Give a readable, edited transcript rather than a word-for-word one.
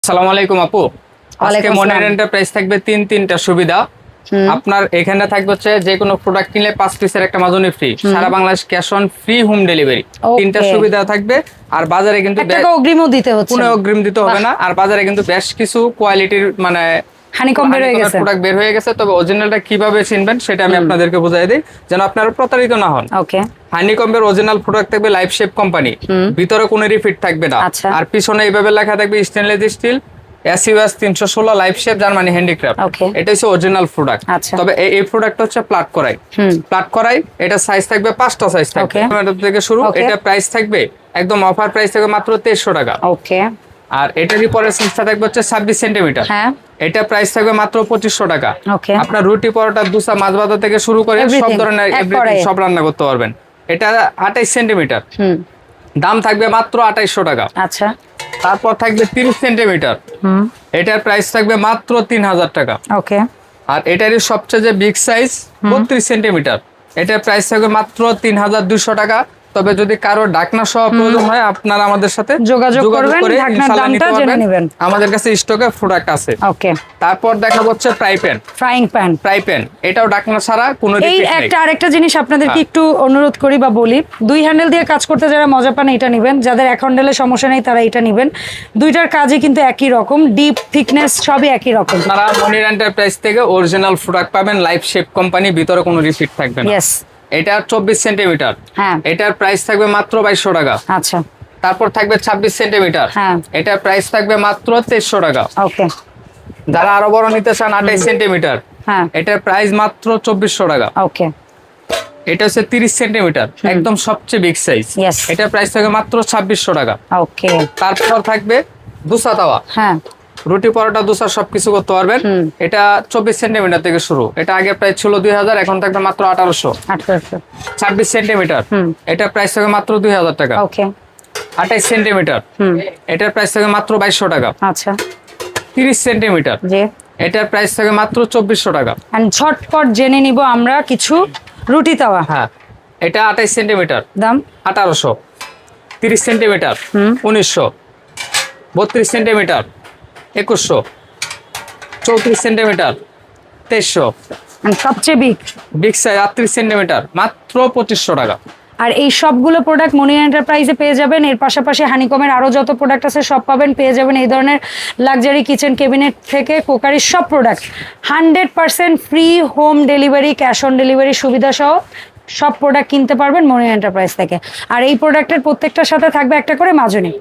আসসালামু আলাইকুম আপু। আজকে মনির এন্টারপ্রাইজ থাকবে তিনটা সুবিধা। আপনার এখানে থাকবে হচ্ছে যে কোনো প্রোডাক্ট কিনলে 5 পিসের একটা মাজনি ফ্রি, সারা Bangladesh cash on free home delivery. তিনটা সুবিধা থাকবে। আর বাজারে কিন্তু একটা অগ্রিমও দিতে হচ্ছে, কোনো অগ্রিম দিতে হবে না। আর বাজারে কিন্তু বেশ কিছু কোয়ালিটির মানে হানিকম বের হয়ে গেছে, প্রোডাক্ট বের হয়ে গেছে। তবে অরিজিনালটা কিভাবে চিনবেন সেটা আমি আপনাদেরকে বুঝাই দিই, যেন আপনারা প্রতারিত না হন। ওকে, হানিকম্বের অরিজিনাল প্রোডাক্ট থাকবে লাইফ শেপ কোম্পানি, ভিতরে কোনো রিফিট থাকবে না। আর পিছনে এইভাবে লেখা থাকবে stainless steel SUS 316 life shape Germany handicraft. এটা হচ্ছে অরিজিনাল প্রোডাক্ট। তবে এই প্রোডাক্ট হচ্ছে প্লাট করাই। এটা সাইজ থাকবে 5টা সাইজ থাকবে থেকে শুরু। এটা প্রাইস থাকবে একদম অফার প্রাইস থাকবে মাত্র 2300 টাকা। ওকে, আর এটারই পরের সাইজটা থাকবে হচ্ছে 26 সেন্টিমিটার। এটা প্রাইস থাকবে মাত্র 2500 টাকা। আপনার রুটি পরোটা দোসা মাছ ভাজা থেকে শুরু করে সব ধরনের এভরিথিং সব রান্না করতে পারবেন। এটা 28 সেন্টিমিটার, দাম থাকবে মাত্র 2800 টাকা। আচ্ছা, তারপর থাকবে 30 সেন্টিমিটার, এটার প্রাইস থাকবে মাত্র 3000 টাকা। ওকে, আর এটারই সবচেয়ে যে বিগ সাইজ 32 সেন্টিমিটার, এটার প্রাইস থাকবে মাত্র 3200 টাকা। তবে যদি কারো ঢাকনা সহ প্রয়োজন হয় আপনারা আমাদের সাথে যোগাযোগ করবেন, ঢাকনার দামটা জেনে নেবেন। আমাদের কাছে স্টকে প্রোডাক্ট আছে। ওকে, তারপর দেখাবো হচ্ছে ফ্রাই প্যান। এটাও ঢাকনা ছাড়া কোনো রিপিট নেই। এই আরেকটা জিনিস আপনাদেরকে একটু অনুরোধ করি বা বলি, 2 হ্যান্ডেল দিয়ে কাজ করতে যারা মজা পান এটা নেবেন, যাদের 1 হ্যান্ডেলে সমস্যা নেই তারা এটা নেবেন। দুইটার কাজই কিন্তু একই রকম, ডিপ থিকনেস সবই একই রকম। আপনারা মনির এন্টারপ্রাইজ থেকে অরিজিনাল প্রোডাক্ট পাবেন, লাইফ শেপ কোম্পানি, ভিতরে কোনো রিপিট থাকবে না। এটা 24 সেন্টিমিটার, এটার প্রাইস থাকবে মাত্র 2200 টাকা। আচ্ছা, তারপর থাকবে 26 সেন্টিমিটার, এটার প্রাইস থাকবে মাত্র 2300 টাকা। ওকে, যারা আরো বড় নিতে চান 28 সেন্টিমিটার, এটার প্রাইস মাত্র 2400 টাকা। ওকে, এটা হচ্ছে 30 সেন্টিমিটার, একদম সবচেয়ে বিগ সাইজ, এটার প্রাইস থাকবে মাত্র 2600 টাকা। ওকে, তারপর থাকবে দোসা তাওয়া, রুটি পরোটা দোসা সবকিছু করতে পারবেন। এটা 24 সেন্টিমিটার থেকে শুরু। এটা আগে প্রাইস ছিল 2000, এখন থাকবে মাত্র 1800। 26 সেন্টিমিটার, এটা প্রাইস থাকবে মাত্র 2000 টাকা। ওকে, 28 সেন্টিমিটার, এটার প্রাইস থাকবে মাত্র 2200 টাকা। আচ্ছা, 30 সেন্টিমিটার, এটার প্রাইস থাকবে মাত্র 2400 টাকা। ঝটপট জেনে নিব আমরা কিছু রুটি তাওয়া। এটা 28 সেন্টিমিটার, দাম 1800। 30 সেন্টিমিটার 1900। 32 সেন্টিমিটার 2100। 34 সেন্টিমিটার 2300। সবচেয়ে বিগ সাইজ 38 সেন্টিমিটার মাত্র 2500 টাকা। আর এই সবগুলো প্রোডাক্ট মনির এন্টারপ্রাইজে পেয়ে যাবেন। এর পাশাপাশি হানিকমের আরো যত প্রোডাক্ট আছে সব পাবেন, পেয়ে যাবেন এই ধরনের লাক্সারি কিচেন ক্যাবিনেট থেকে কুকারির সব product 100% free home delivery, cash on delivery সুবিধা সহ সব প্রোডাক্ট কিনতে পারবেন মনির এন্টারপ্রাইজ থেকে। আর এই প্রোডাক্টের প্রত্যেকটার সাথে থাকবে একটা করে মাজনি।